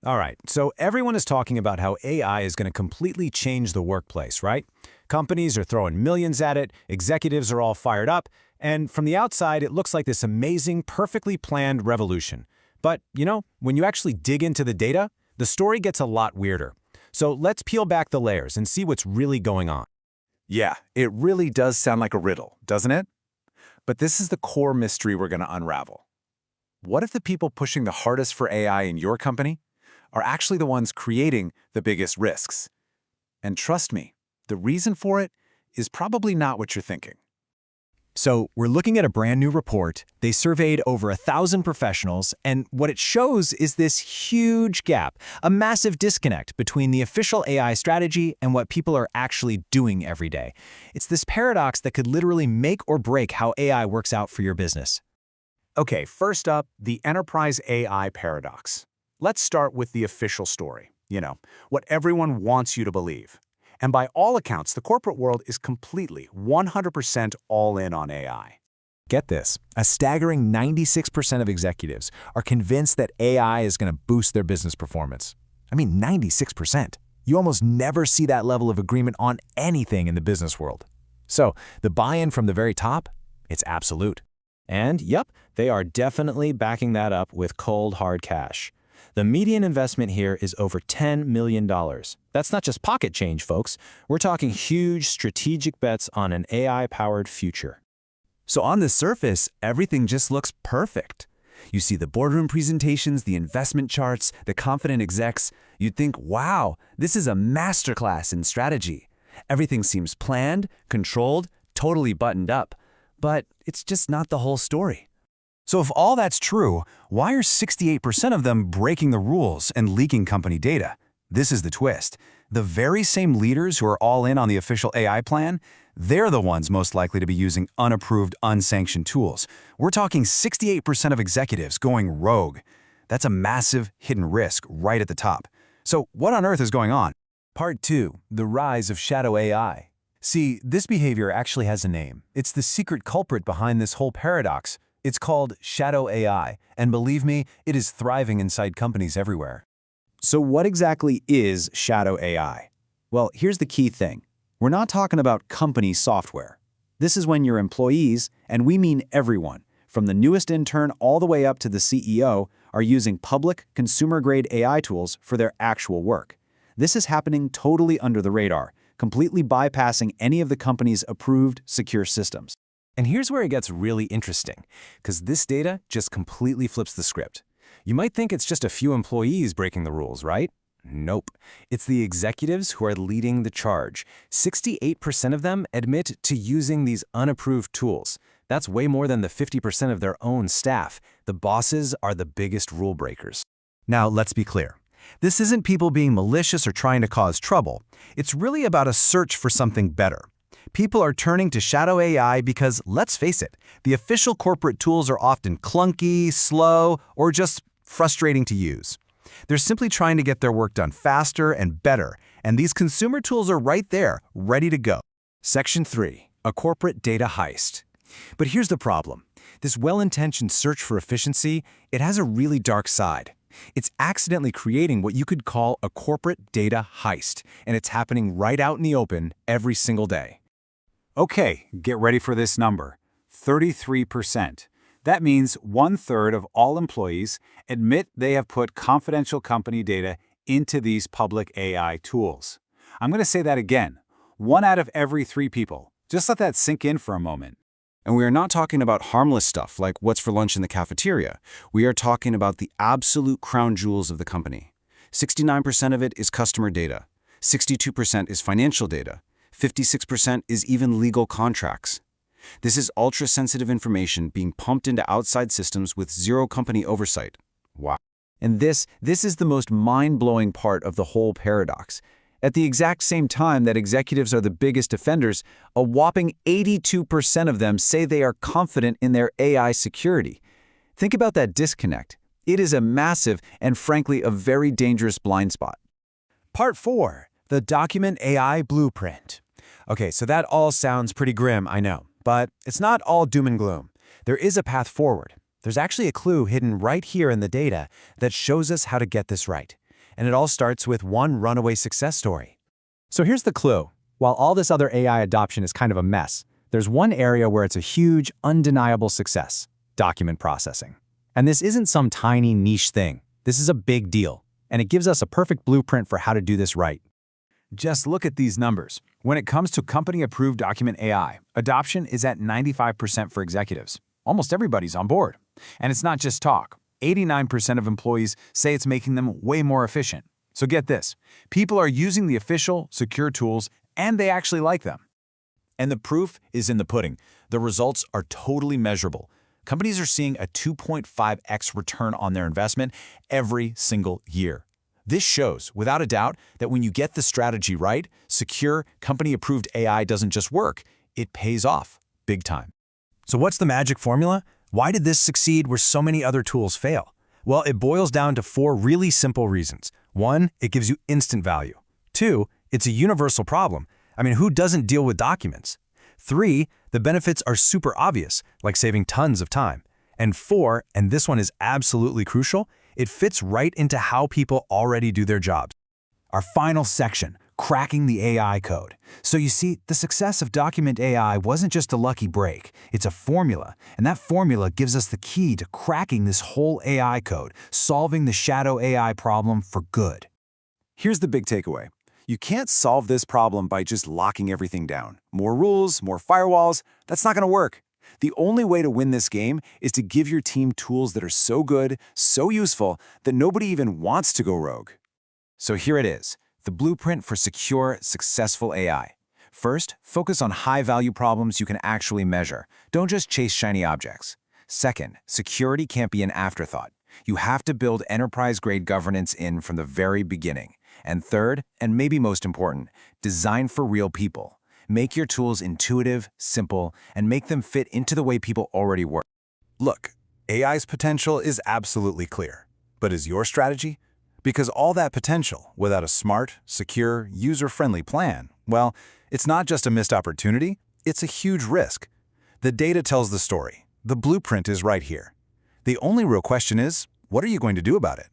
All right, so everyone is talking about how AI is going to completely change the workplace, right? Companies are throwing millions at it, executives are all fired up, and from the outside, it looks like this amazing, perfectly planned revolution. But, when you actually dig into the data, the story gets a lot weirder. So let's peel back the layers and see what's really going on. Yeah, it really does sound like a riddle, doesn't it? But this is the core mystery we're going to unravel. What if the people pushing the hardest for AI in your company are actually the ones creating the biggest risks? And trust me, the reason for it is probably not what you're thinking. So we're looking at a brand new report. They surveyed over 1,000 professionals, and what it shows is this huge gap, a massive disconnect between the official AI strategy and what people are actually doing every day. It's this paradox that could literally make or break how AI works out for your business. Okay, first up, the enterprise AI paradox. Let's start with the official story, what everyone wants you to believe. And by all accounts, the corporate world is completely, 100% all in on AI. Get this, a staggering 96% of executives are convinced that AI is going to boost their business performance. I mean, 96%. You almost never see that level of agreement on anything in the business world. So, the buy-in from the very top, it's absolute. And yep, they are definitely backing that up with cold, hard cash. The median investment here is over $10 million. That's not just pocket change, folks. We're talking huge strategic bets on an AI-powered future. So on the surface, everything just looks perfect. You see the boardroom presentations, the investment charts, the confident execs. You'd think, wow, this is a masterclass in strategy. Everything seems planned, controlled, totally buttoned up. But it's just not the whole story. So if all that's true, why are 68% of them breaking the rules and leaking company data? This is the twist. The very same leaders who are all in on the official AI plan, they're the ones most likely to be using unapproved, unsanctioned tools. We're talking 68% of executives going rogue. That's a massive hidden risk right at the top. So what on earth is going on? Part 2, the rise of shadow AI. See, this behavior actually has a name. It's the secret culprit behind this whole paradox. It's called shadow AI, and believe me, it is thriving inside companies everywhere. So what exactly is shadow AI? Well, here's the key thing. We're not talking about company software. This is when your employees, and we mean everyone, from the newest intern all the way up to the CEO, are using public, consumer-grade AI tools for their actual work. This is happening totally under the radar, completely bypassing any of the company's approved secure systems. And here's where it gets really interesting, because this data just completely flips the script. You might think it's just a few employees breaking the rules, right? Nope. It's the executives who are leading the charge. 68% of them admit to using these unapproved tools. That's way more than the 50% of their own staff. The bosses are the biggest rule breakers. Now, let's be clear. This isn't people being malicious or trying to cause trouble. It's really about a search for something better. People are turning to shadow AI because, let's face it, the official corporate tools are often clunky, slow, or just frustrating to use. They're simply trying to get their work done faster and better, and these consumer tools are right there, ready to go. Section 3, a corporate data heist. But here's the problem. This well-intentioned search for efficiency, it has a really dark side. It's accidentally creating what you could call a corporate data heist, and it's happening right out in the open every single day. Okay, get ready for this number, 33%. That means 1/3 of all employees admit they have put confidential company data into these public AI tools. I'm going to say that again, 1 out of every 3 people. Just let that sink in for a moment. And we are not talking about harmless stuff like what's for lunch in the cafeteria. We are talking about the absolute crown jewels of the company. 69% of it is customer data. 62% is financial data. 56% is even legal contracts. This is ultra-sensitive information being pumped into outside systems with zero company oversight. Wow. And this is the most mind-blowing part of the whole paradox. At the exact same time that executives are the biggest offenders, a whopping 82% of them say they are confident in their AI security. Think about that disconnect. It is a massive and, frankly, a very dangerous blind spot. Part 4, the document AI blueprint. Okay, so that all sounds pretty grim, I know, but it's not all doom and gloom. There is a path forward. There's actually a clue hidden right here in the data that shows us how to get this right. And it all starts with one runaway success story. So here's the clue. While all this other AI adoption is kind of a mess, there's one area where it's a huge, undeniable success: document processing. And this isn't some tiny niche thing. This is a big deal, and it gives us a perfect blueprint for how to do this right. Just look at these numbers. When it comes to company-approved document AI, adoption is at 95% for executives. Almost everybody's on board. And it's not just talk. 89% of employees say it's making them way more efficient. So get this, people are using the official, secure tools, and they actually like them. And the proof is in the pudding. The results are totally measurable. Companies are seeing a 2.5x return on their investment every single year. This shows, without a doubt, that when you get the strategy right, secure, company-approved AI doesn't just work, it pays off big time. So what's the magic formula? Why did this succeed where so many other tools fail? Well, it boils down to 4 really simple reasons. 1, it gives you instant value. 2, it's a universal problem. I mean, who doesn't deal with documents? 3, the benefits are super obvious, like saving tons of time. And 4, and this one is absolutely crucial, it fits right into how people already do their jobs. Our final section, cracking the AI code. So you see, the success of document AI wasn't just a lucky break, it's a formula, and that formula gives us the key to cracking this whole AI code, solving the shadow AI problem for good. Here's the big takeaway. You can't solve this problem by just locking everything down. More rules, more firewalls, that's not going to work. The only way to win this game is to give your team tools that are so good, so useful, that nobody even wants to go rogue. So here it is, the blueprint for secure, successful AI. First, focus on high-value problems you can actually measure. Don't just chase shiny objects. Second, security can't be an afterthought. You have to build enterprise-grade governance in from the very beginning. And third, and maybe most important, design for real people. Make your tools intuitive, simple, and make them fit into the way people already work. Look, AI's potential is absolutely clear. But is your strategy? Because all that potential, without a smart, secure, user-friendly plan, well, it's not just a missed opportunity, it's a huge risk. The data tells the story. The blueprint is right here. The only real question is, what are you going to do about it?